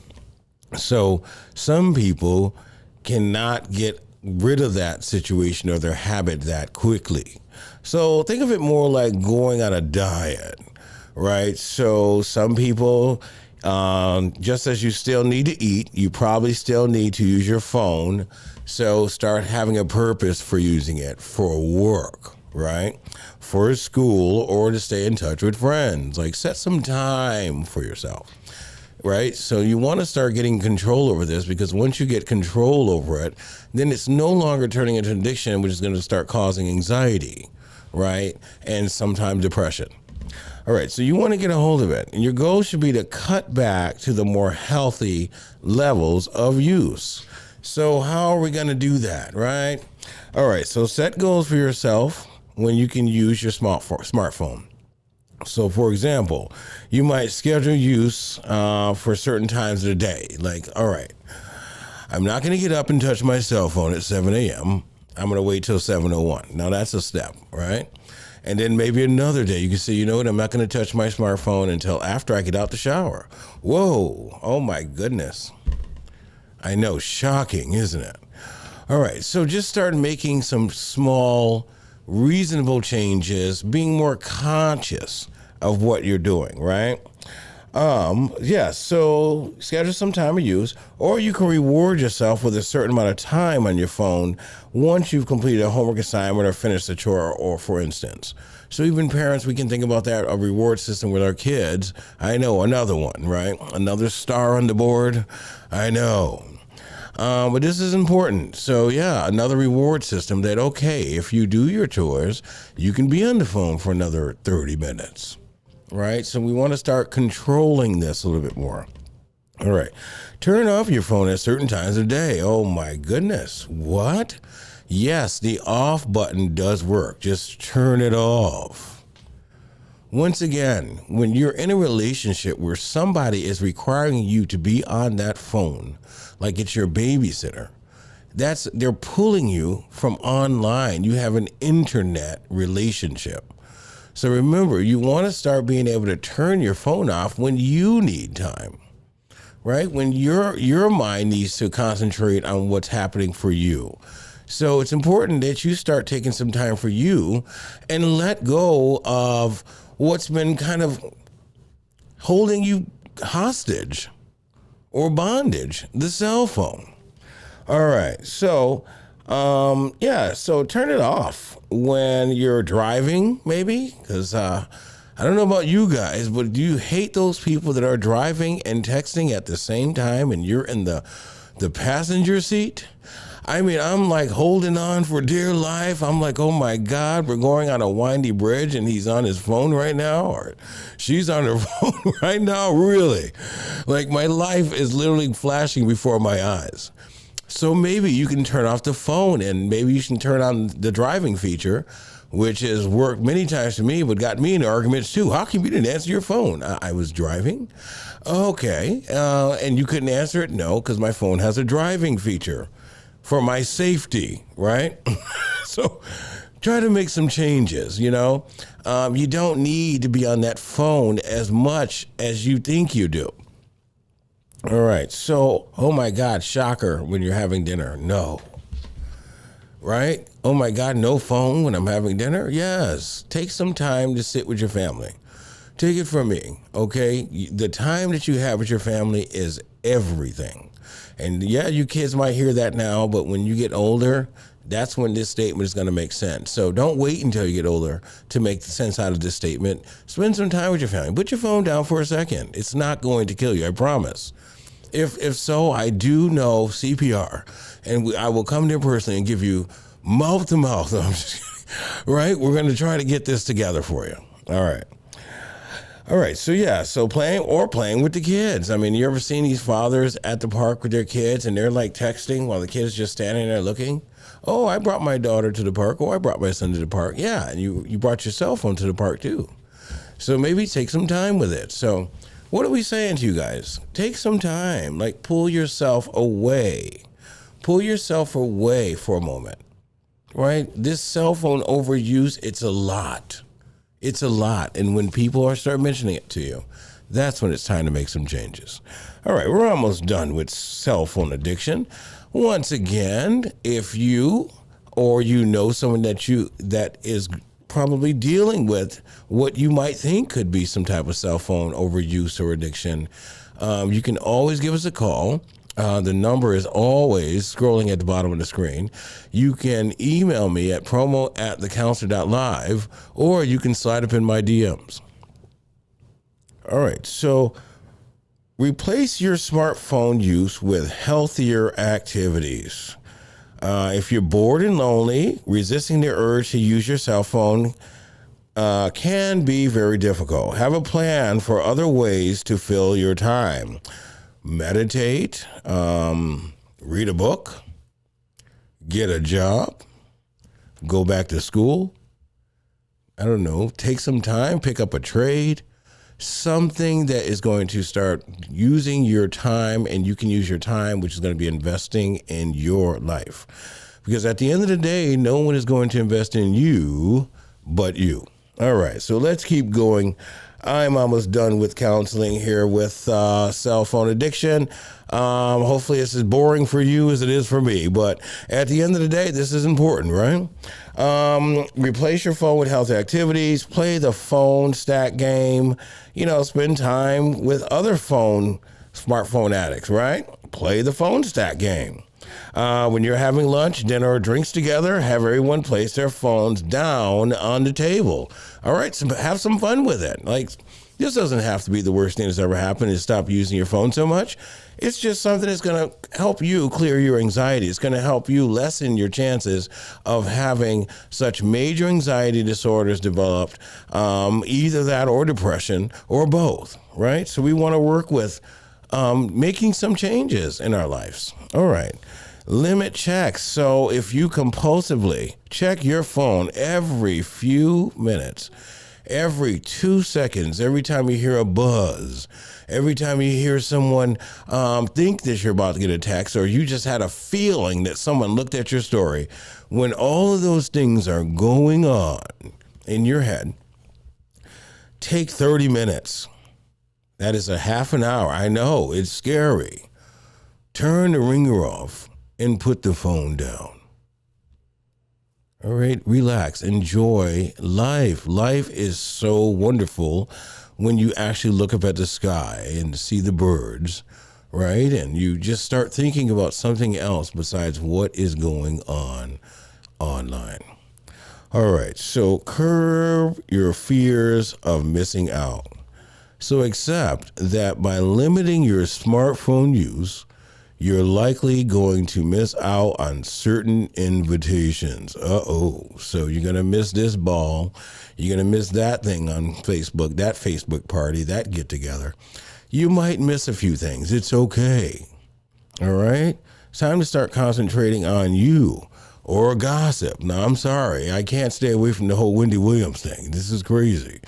So some people cannot get rid of that situation or their habit that quickly. So think of it more like going on a diet, right? So some people, just as you still need to eat, you probably still need to use your phone. So start having a purpose for using it for work, right? For school, or to stay in touch with friends. Set some time for yourself. Right? So you want to start getting control over this, because once you get control over it, then it's no longer turning into an addiction, which is going to start causing anxiety, right? And sometimes depression. All right, so you want to get a hold of it. And your goal should be to cut back to the more healthy levels of use. So how are we going to do that, right? All right, so set goals for yourself. when you can use your smartphone. So, for example, you might schedule use for certain times of the day. Like, all right, I'm not going to get up and touch my cell phone at 7 a.m. I'm going to wait till 7:01. Now, that's a step, right? And then maybe another day you can say, you know what, I'm not going to touch my smartphone until after I get out the shower. Whoa, oh my goodness. I know, shocking, isn't it? All right, so just start making some small, reasonable changes, being more conscious of what you're doing, right? So schedule some time of use, or you can reward yourself with a certain amount of time on your phone once you've completed a homework assignment or finished a chore, or for instance. So even parents, we can think about that, a reward system with our kids. I know, another one, right? Another star on the board. I know. But this is important. So yeah, another reward system that, okay, if you do your chores, you can be on the phone for another 30 minutes. Right? So we want to start controlling this a little bit more. All right. Turn off your phone at certain times of day. Oh my goodness. What? Yes, the off button does work. Just turn it off. Once again, when you're in a relationship where somebody is requiring you to be on that phone, like it's your babysitter, they're pulling you from online. You have an internet relationship. So remember, you want to start being able to turn your phone off when you need time, right? When your mind needs to concentrate on what's happening for you. So it's important that you start taking some time for you and let go of what's been kind of holding you hostage or bondage, the cell phone. All right, so so turn it off when you're driving, maybe, because I don't know about you guys, but do you hate those people that are driving and texting at the same time and you're in the passenger seat? I mean, I'm like holding on for dear life. I'm like, oh my God, we're going on a windy bridge and he's on his phone right now, or she's on her phone right now, really. Like my life is literally flashing before my eyes. So maybe you can turn off the phone and maybe you can turn on the driving feature, which has worked many times for me, but got me into arguments too. How come you didn't answer your phone? I was driving. Okay. And you couldn't answer it? No, because my phone has a driving feature for my safety, right? So try to make some changes, you know. You don't need to be on that phone as much as you think you do. All right, so, oh my God, shocker when you're having dinner. No. Right? Oh my God, no phone when I'm having dinner? Yes. Take some time to sit with your family. Take it from me, okay? The time that you have with your family is everything. And yeah, you kids might hear that now, but when you get older, that's when this statement is going to make sense. So don't wait until you get older to make sense out of this statement. Spend some time with your family. Put your phone down for a second. It's not going to kill you, I promise. If so, I do know CPR, and I will come there personally and give you mouth to mouth. I'm just kidding. Right? We're going to try to get this together for you. All right. So yeah, playing with the kids. I mean, you ever seen these fathers at the park with their kids and they're like texting while the kid's just standing there looking? Oh, I brought my daughter to the park. Oh, I brought my son to the park. Yeah, and you brought your cell phone to the park too. So maybe take some time with it. So what are we saying to you guys? Take some time, like pull yourself away. Pull yourself away for a moment, right? This cell phone overuse, it's a lot. It's a lot. And when people start mentioning it to you, that's when it's time to make some changes. All right, we're almost done with cell phone addiction. Once again, if you or you know someone that is probably dealing with what you might think could be some type of cell phone overuse or addiction, you can always give us a call. The number is always scrolling at the bottom of the screen. You can email me at promo@thecounselor.live, or you can slide up in my DMs. All right, so replace your smartphone use with healthier activities. If you're bored and lonely, resisting the urge to use your cell phone can be very difficult. Have a plan for other ways to fill your time. Meditate, read a book, get a job, go back to school, I don't know, take some time, pick up a trade, something that is going to start using your time, and you can use your time, which is going to be investing in your life. Because at the end of the day, no one is going to invest in you but you. All right, so let's keep going. I'm almost done with counseling here with cell phone addiction. Hopefully it's as boring for you as it is for me. But at the end of the day, this is important, right? Replace your phone with healthy activities. Play the phone stack game. Spend time with other smartphone addicts, right? Play the phone stack game. When you're having lunch, dinner, or drinks together, have everyone place their phones down on the table. All right, so have some fun with it. This doesn't have to be the worst thing that's ever happened is stop using your phone so much. It's just something that's going to help you clear your anxiety. It's going to help you lessen your chances of having such major anxiety disorders developed, either that or depression or both, right? So we want to work with making some changes in our lives. All right. Limit checks. So if you compulsively check your phone every few minutes, every 2 seconds, every time you hear a buzz, every time you hear someone think that you're about to get a text, or you just had a feeling that someone looked at your story, when all of those things are going on in your head, take 30 minutes. That is a half an hour. I know, it's scary. Turn the ringer off and put the phone down. All right, relax, enjoy life. Life is so wonderful when you actually look up at the sky and see the birds, right? And you just start thinking about something else besides what is going on online. All right, so curb your fears of missing out. So accept that by limiting your smartphone use, you're likely going to miss out on certain invitations. So you're going to miss this ball. You're going to miss that thing on Facebook, that Facebook party, that get together. You might miss a few things. It's okay. All right? It's time to start concentrating on you or gossip. Now, I'm sorry. I can't stay away from the whole Wendy Williams thing. This is crazy.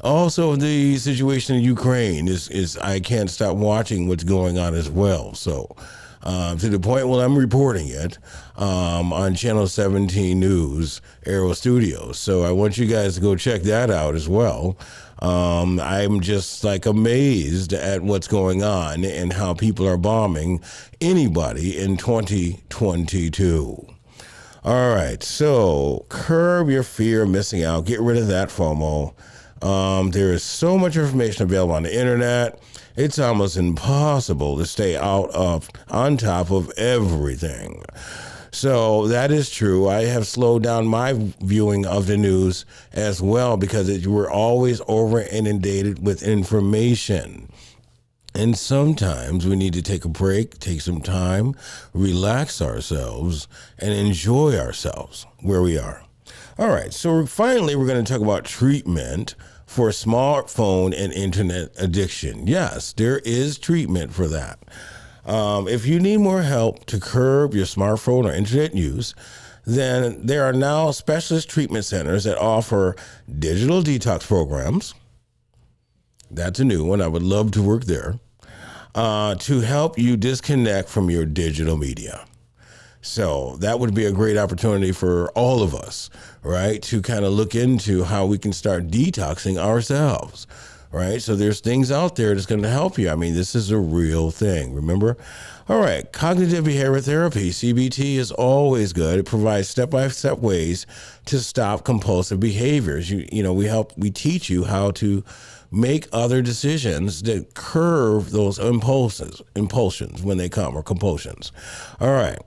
Also, the situation in Ukraine is I can't stop watching what's going on as well. So to the point where I'm reporting it on Channel 17 News, Aero Studios. So I want you guys to go check that out as well. I'm just amazed at what's going on and how people are bombing anybody in 2022. All right, so curb your fear of missing out. Get rid of that FOMO. There is so much information available on the internet. It's almost impossible to stay on top of everything. So that is true. I have slowed down my viewing of the news as well because we're always over inundated with information. And sometimes we need to take a break, take some time, relax ourselves, and enjoy ourselves where we are. All right, so finally we're going to talk about treatment for smartphone and internet addiction. Yes, there is treatment for that. If you need more help to curb your smartphone or internet use, then there are now specialist treatment centers that offer digital detox programs. That's a new one. I would love to work there. To help you disconnect from your digital media. So that would be a great opportunity for all of us, right? To kind of look into how we can start detoxing ourselves, right? So there's things out there that's going to help you. I mean, this is a real thing, remember? All right, cognitive behavioral therapy, CBT, is always good. It provides step-by-step ways to stop compulsive behaviors. We teach you how to make other decisions that curb those impulsions when they come, or compulsions. All right.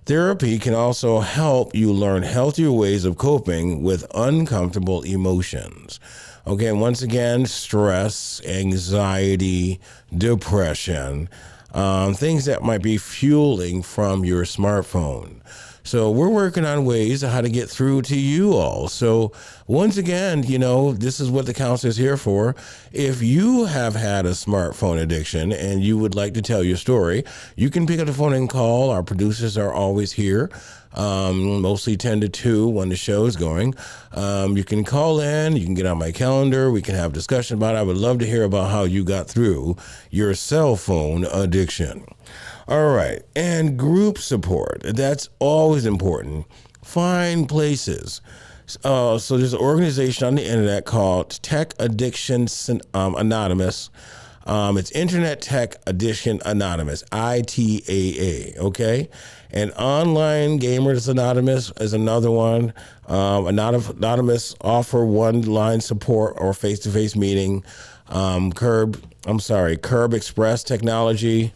Therapy can also help you learn healthier ways of coping with uncomfortable emotions. Okay, once again, stress, anxiety, depression, things that might be fueling from your smartphone. So we're working on ways of how to get through to you all. So once again, this is what the counselor is here for. If you have had a smartphone addiction and you would like to tell your story, you can pick up the phone and call. Our producers are always here, mostly 10 to 2 when the show is going. You can call in. You can get on my calendar. We can have discussion about it. I would love to hear about how you got through your cell phone addiction. All right. And group support. That's always important. Find places. So there's an organization on the internet called Tech Addiction Anonymous. It's Internet Tech Addiction Anonymous, ITAA, okay? And Online Gamers Anonymous is another one. Anonymous offer one-line support or face-to-face meeting. Curb Express technology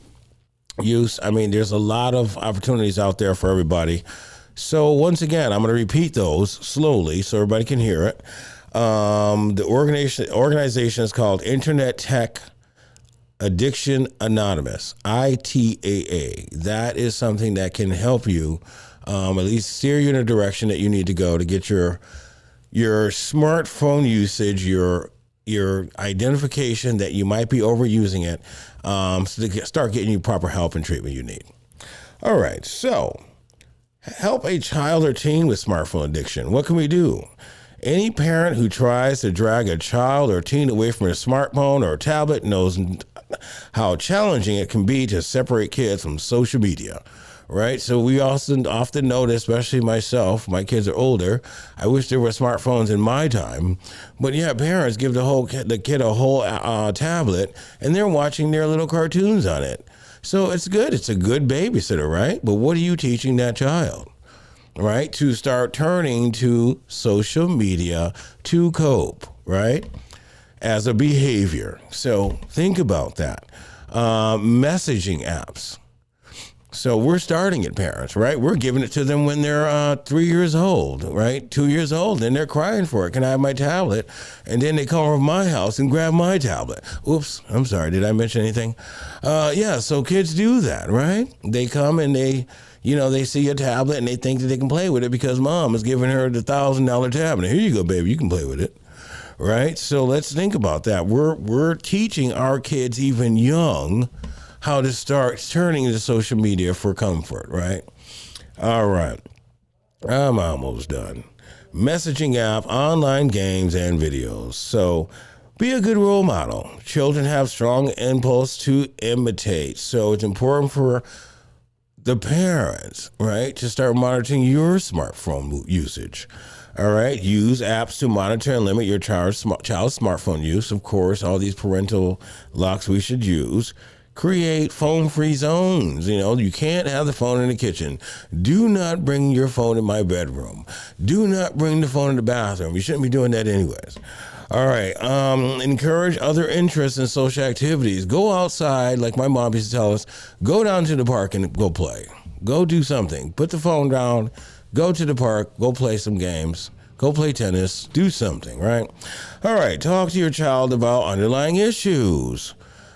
use. I mean, there's a lot of opportunities out there for everybody. So once again, I'm going to repeat those slowly so everybody can hear it. The organization is called Internet Tech Addiction Anonymous, ITAA. That is something that can help you at least steer you in a direction that you need to go to get your smartphone usage, your identification that you might be overusing it, so to start getting you proper help and treatment you need. All right, so help a child or teen with smartphone addiction. What can we do? Any parent who tries to drag a child or teen away from a smartphone or tablet knows how challenging it can be to separate kids from social media, right? So we also often notice, especially myself, my kids are older. I wish there were smartphones in my time, but yeah, parents give the kid a whole tablet and they're watching their little cartoons on it. So it's good. It's a good babysitter, right? But what are you teaching that child? Right? To start turning to social media to cope, right? As a behavior. So think about that. Messaging apps. So we're starting it, parents, right? We're giving it to them when they're 3 years old, right? 2 years old, and they're crying for it. Can I have my tablet? And then they come over to my house and grab my tablet. Oops, I'm sorry. Did I mention anything? Yeah, so kids do that, right? They come and they see a tablet and they think that they can play with it because mom is giving her the $1,000 tablet. Here you go, baby. You can play with it. Right? So let's think about that. We're teaching our kids even young how to start turning to social media for comfort, right? All right. I'm almost done. Messaging app, online games, and videos. So be a good role model. Children have strong impulse to imitate. So it's important for the parents, right, to start monitoring your smartphone usage. All right, use apps to monitor and limit your child's smartphone use. Of course, all these parental locks we should use. Create phone-free zones. You can't have the phone in the kitchen. Do not bring your phone in my bedroom. Do not bring the phone in the bathroom. You shouldn't be doing that anyways. All right. Encourage other interests and social activities. Go outside, like my mom used to tell us. Go down to the park and go play. Go do something. Put the phone down. Go to the park. Go play some games. Go play tennis. Do something, right? All right. Talk to your child about underlying issues.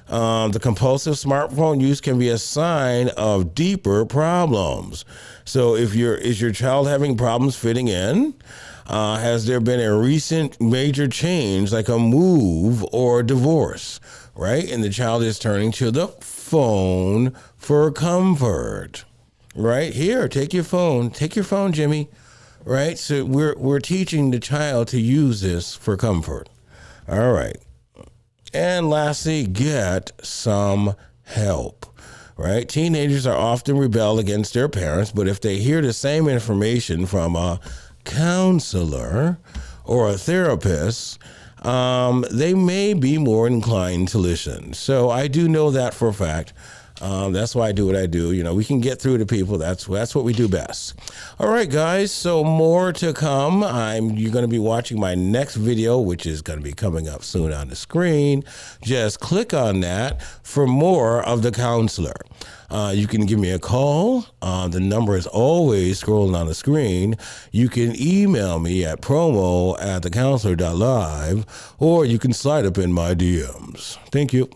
The compulsive smartphone use can be a sign of deeper problems. So is your child having problems fitting in? Has there been a recent major change like a move or a divorce, right? And the child is turning to the phone for comfort, right? Here, take your phone, Jimmy, right? So we're teaching the child to use this for comfort. All right. And lastly, get some help, right? Teenagers are often rebel against their parents, but if they hear the same information from a counselor or a therapist, they may be more inclined to listen. So I do know that for a fact. That's why I do what I do. We can get through to people. That's what we do best. All right, guys. So more to come. You're going to be watching my next video, which is going to be coming up soon on the screen. Just click on that for more of the counselor. You can give me a call. The number is always scrolling on the screen. You can email me at promo@thecounselor.live, or you can slide up in my DMs. Thank you.